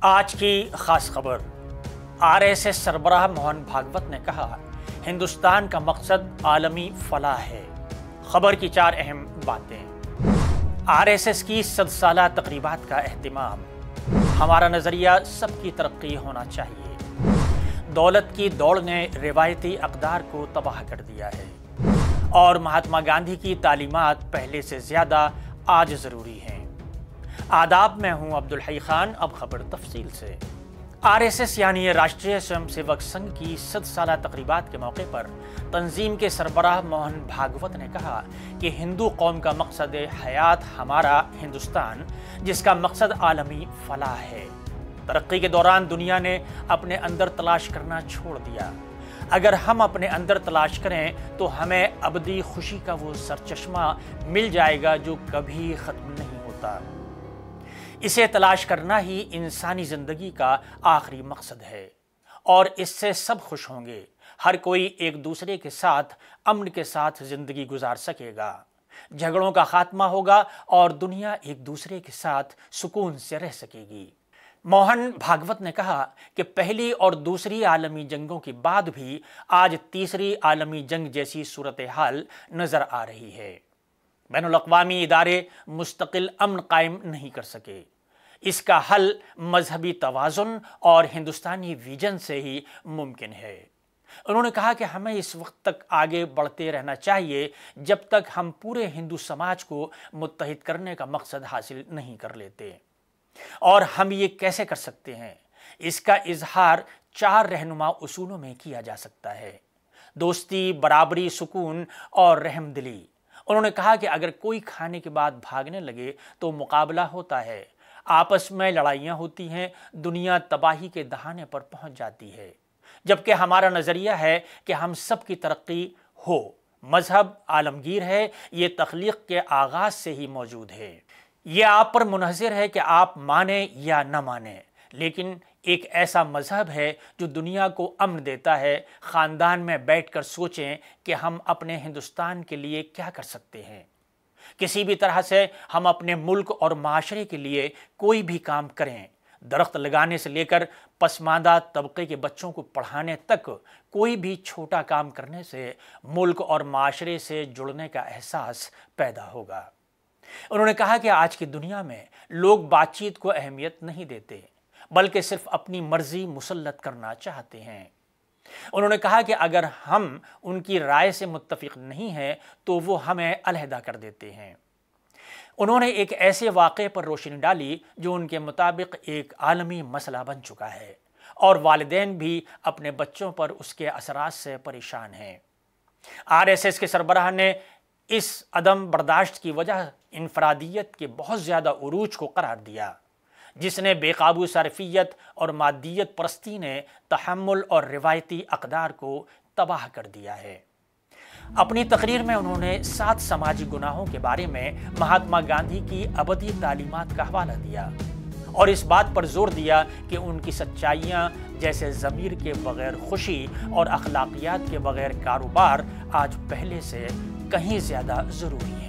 آج کی خاص خبر، RSS سربراہ موہن بھاگوت نے کہا ہندوستان کا مقصد عالمی فلاح ہے۔ خبر کی 4 اہم باتیں۔ RSS کی 100 سالہ تقریبات کا اہتمام۔ ہمارا نظریہ سب کی ترقی ہونا چاہیے۔ دولت کی دوڑ نے روایتی اقدار کو تباہ کر دیا ہے اور مہاتما گاندھی کی تعلیمات پہلے سے زیادہ آج ضروری ہیں۔ آداب، میں ہوں عبدالحی خان۔ اب خبر تفصیل سے۔ RSS یعنی راشٹریہ سوئم سیوک سنگھ کی 100 سالہ تقریبات کے موقع پر تنظیم کے سربراہ موہن بھاگوت نے کہا کہ ہندو قوم کا مقصد حیات ہمارا ہندوستان، جس کا مقصد عالمی فلاح ہے۔ ترقی کے دوران دنیا نے اپنے اندر تلاش کرنا چھوڑ دیا۔ اگر ہم اپنے اندر تلاش کریں تو ہمیں ابدی خوشی کا وہ سرچشمہ مل جائے گا جو کبھی ختم نہیں ہوتا۔ اسے تلاش کرنا ہی انسانی زندگی کا آخری مقصد ہے اور اس سے سب خوش ہوں گے۔ ہر کوئی ایک دوسرے کے ساتھ امن کے ساتھ زندگی گزار سکے گا، جھگڑوں کا خاتمہ ہوگا اور دنیا ایک دوسرے کے ساتھ سکون سے رہ سکے گی۔ موہن بھاگوت نے کہا کہ پہلی اور دوسری عالمی جنگوں کے بعد بھی آج تیسری عالمی جنگ جیسی صورتحال نظر آ رہی ہے۔ بین الاقوامی ادارے مستقل امن قائم نہیں کر سکے۔ اس کا حل مذہبی توازن اور ہندوستانی ویژن سے ہی ممکن ہے۔ انہوں نے کہا کہ ہمیں اس وقت تک آگے بڑھتے رہنا چاہیے جب تک ہم پورے ہندو سماج کو متحد کرنے کا مقصد حاصل نہیں کر لیتے۔ اور ہم یہ کیسے کر سکتے ہیں؟ اس کا اظہار 4 رہنما اصولوں میں کیا جا سکتا ہے: دوستی، برابری، سکون اور رحم دلی۔ انہوں نے کہا کہ اگر کوئی کھانے کے بعد بھاگنے لگے تو مقابلہ ہوتا ہے، آپس میں لڑائیاں ہوتی ہیں، دنیا تباہی کے دہانے پر پہنچ جاتی ہے، جبکہ ہمارا نظریہ ہے کہ ہم سب کی ترقی ہو۔ مذہب عالمگیر ہے، یہ تخلیق کے آغاز سے ہی موجود ہے۔ یہ آپ پر منحصر ہے کہ آپ مانیں یا نہ مانیں، لیکن ایک ایسا مذہب ہے جو دنیا کو امن دیتا ہے۔ خاندان میں بیٹھ کر سوچیں کہ ہم اپنے ہندوستان کے لیے کیا کر سکتے ہیں۔ کسی بھی طرح سے ہم اپنے ملک اور معاشرے کے لیے کوئی بھی کام کریں، درخت لگانے سے لے کر پسماندہ طبقے کے بچوں کو پڑھانے تک، کوئی بھی چھوٹا کام کرنے سے ملک اور معاشرے سے جڑنے کا احساس پیدا ہوگا۔ انہوں نے کہا کہ آج کی دنیا میں لوگ بات چیت کو اہمیت نہیں دیتے، بلکہ صرف اپنی مرضی مسلط کرنا چاہتے ہیں۔ انہوں نے کہا کہ اگر ہم ان کی رائے سے متفق نہیں ہیں تو وہ ہمیں علیحدہ کر دیتے ہیں۔ انہوں نے ایک ایسے واقعے پر روشنی ڈالی جو ان کے مطابق ایک عالمی مسئلہ بن چکا ہے اور والدین بھی اپنے بچوں پر اس کے اثرات سے پریشان ہیں۔ RSS کے سربراہ نے اس عدم برداشت کی وجہ انفرادیت کے بہت زیادہ عروج کو قرار دیا، جس نے بے قابو صرفیت اور مادیت پرستی نے تحمل اور روایتی اقدار کو تباہ کر دیا ہے۔ اپنی تقریر میں انہوں نے 7 سماجی گناہوں کے بارے میں مہاتما گاندھی کی ابدی تعلیمات کا حوالہ دیا اور اس بات پر زور دیا کہ ان کی سچائیاں جیسے ضمیر کے بغیر خوشی اور اخلاقیات کے بغیر کاروبار آج پہلے سے کہیں زیادہ ضروری ہیں۔